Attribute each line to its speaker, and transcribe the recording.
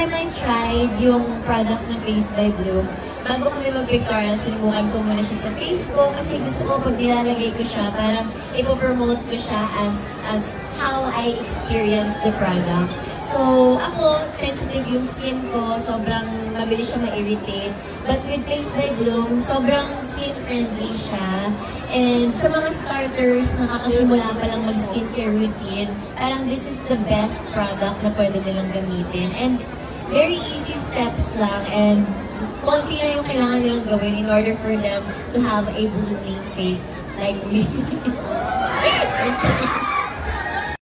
Speaker 1: time I tried yung product ng Face by Bloom, bago kami mag-pictorial, sinubukan ko muna siya sa face ko kasi gusto ko pag nilalagay ko siya, parang ipopromote ko siya as how I experience the product. So, ako, sensitive yung skin ko, sobrang mabilis siya ma-irritate. But with Face by Bloom, sobrang skin-friendly siya. And sa mga starters, nakakasimula pa lang mag-skincare routine, parang this is the best product na pwede nilang gamitin. And very easy steps lang, and konti na yung kailangan nilang gawin in order for them to have a blooming face like me.